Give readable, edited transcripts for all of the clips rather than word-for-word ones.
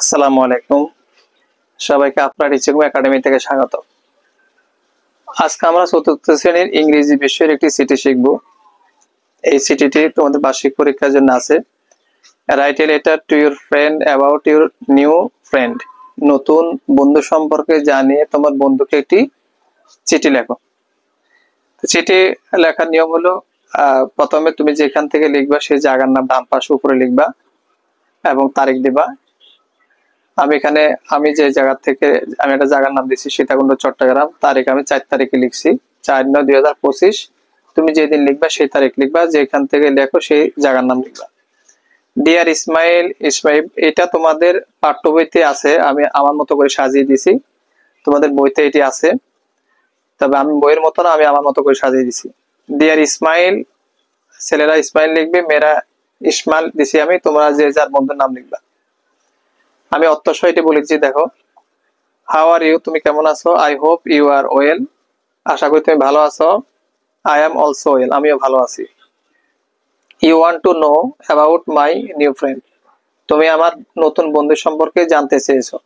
আসসালামু আলাইকুম। সবাইকে আপনার টিচিং একাডেমি থেকে স্বাগত। আজকে আমরা চতুর্থ শ্রেণীর ইংরেজি বিষয়ের একটি চিঠি শিখব। এই চিঠিটি তোমাদের বার্ষিক পরীক্ষার জন্য আছে। Write a letter to your friend about your new friend. নতুন বন্ধু সম্পর্কে জানিয়ে তোমার বন্ধুকে একটি চিঠি লেখো। চিঠি লেখার নিয়ম হলো, প্রথমে তুমি যেখান থেকে লিখবা সেই জায়গার নাম ডান পাশে উপরে লিখবা এবং তারিখ দিবা। আমি যে জায়গা থেকে আমি একটা জায়গার নাম দিচ্ছি সীতাকুণ্ড চট্টগ্রাম, তারিখ আমি ৪ তারিখে লিখছি ৪/৯/২০২৫। তুমি যেদিন লিখবা সেই তারিখ লিখবা, যেখান থেকে লেখো সেই জায়গার নাম লিখবা। ডিয়ার ইসমাইল, এটা তোমাদের পাঠ্য বইতে আছে, আমি আমার মতো করে সাজিয়ে দিছি। তোমাদের বইতে এটি আছে, তবে আমি বইয়ের মতো না, আমি আমার মতো করে সাজিয়ে দিছি। ডিয়ার ইসমাইল, ছেলেরা ইসমাইল লিখবে, মেয়েরা ইসমাইল দিছি আমি, তোমরা যে যার বন্ধুর নাম লিখবা। আমি অত্যসহ এটি বলেছি, দেখো। হাউ আর ইউ, তুমি কেমন আছো? I hope you are well, আশা করি তুমি ভালো আছো। আই এম অলসো ওয়েল, আমিও ভালো আছি। You want to know about my new friend, তুমি আমার নতুন বন্ধু সম্পর্কে জানতে চেয়েছো।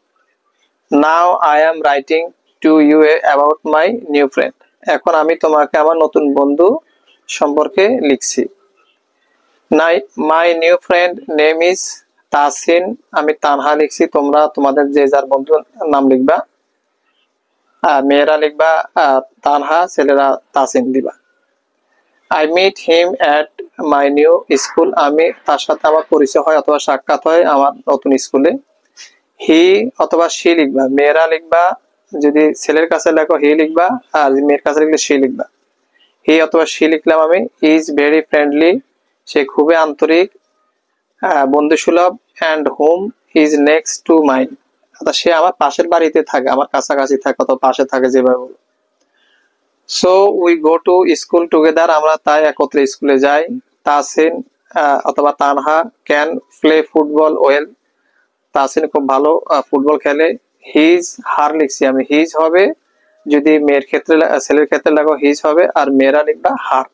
Now I am writing to you about my new friend, এখন আমি তোমাকে আমার নতুন বন্ধু সম্পর্কে লিখছি। My new friend name is Tasin, আমি তানহা লিখছি, তোমরা তোমাদের যে যার বন্ধুর নাম লিখবা। মেয়েরা লিখবা তানহা, ছেলেরা তাসিন দিবা। I meet him at my new school, আমি তার সাথে আমার পরিচয় হয় অথবা সাক্ষাৎ হয় আমার নতুন স্কুলে। হি অথবা সি লিখবা, মেয়েরা লিখবা, যদি ছেলের কাছে লেখো হি লিখবা, আর মেয়ের কাছে লিখলে সি লিখবা। হি অথবা সি লিখলাম আমি। ইজ ভেরি ফ্রেন্ডলি, সে খুবই আন্তরিক, বন্ধুসুলভ। And home is next to mine, অর্থাৎ সে আমার পাশের বাড়িতে থাকে, আমার কাছাকাছি থাকে অথবা পাশে থাকে, যেভাবে বলো। So we go to school together, আমরা তাই একত্রে স্কুলে যাই। তাসিন অথবা Tanha can play football well, Tasin খুব ভালো ফুটবল খেলে। হিজ, হার লিখছি আমি, হিজ হবে, যদি মেয়ের ক্ষেত্রে ছেলের ক্ষেত্রে লাগো হিজ হবে, আর মেয়েরা লিখবা হার।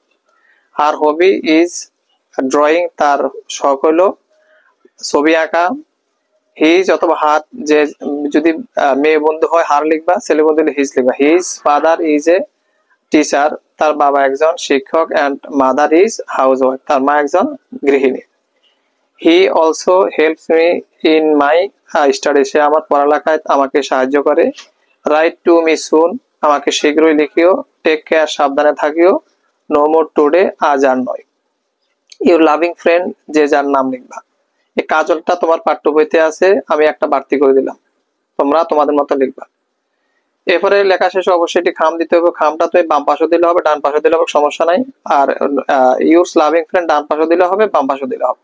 হার হবি ইজ ড্রয়িং, তার শখ হলো ছবি আঁকা। হিজ অথবা হার, যে যদি মেয়ে বন্ধু হয় হার লিখবা, ছেলে বন্ধু হলে হিজ লিখবা। His father is a teacher, তার বাবা একজন শিক্ষক। And mother is housewife, তার মা একজন গৃহিণী। He also helps me in my study, সে আমার পড়ালেখায় আমাকে সাহায্য করে। রাইট টু মি সুন, আমাকে শীঘ্রই লিখিও। টেক কেয়ার, সাবধানে থাকিও। নো মোর টুডে, আজ আর নয়। ইউর লাভিং ফ্রেন্ড, যে যার নাম লিখবা। এই কাজলটা তোমার পাঠ্য বইতে আছে, আমি একটা বাড়তি করে দিলাম, তোমরা তোমাদের মতো লিখবা। এরপরে লেখা শেষে অবশ্যই একটি খাম দিতে হবে, খামটা তুমি বাম পাশে দিলে হবে, ডান পাশে দিলে হবে, সমস্যা নাই। আর ইউর লাভিং ফ্রেন্ড ডান পাশে দিলে হবে, বাম পাশে দিলে হবে।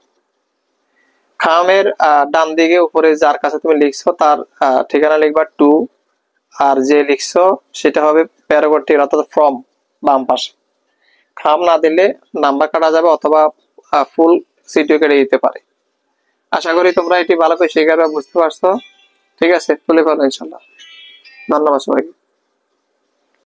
খামের ডান দিকে উপরে যার কাছে তুমি লিখছো তার ঠিকানা লিখবা টু, আর যে লিখছো সেটা হবে প্যারাগ্রাফটি অর্থাৎ ফ্রম, বাম পাশে। খাম না দিলে নাম্বার কাটা যাবে অথবা ফুল সিটিও কেটে দিতে পারে। আশা করি তোমরা এটি ভালো করে শিখে বুঝতে পারছো। ঠিক আছে, তুলে ফেলো ইনশাল্লাহ। ধন্যবাদ সবাইকে।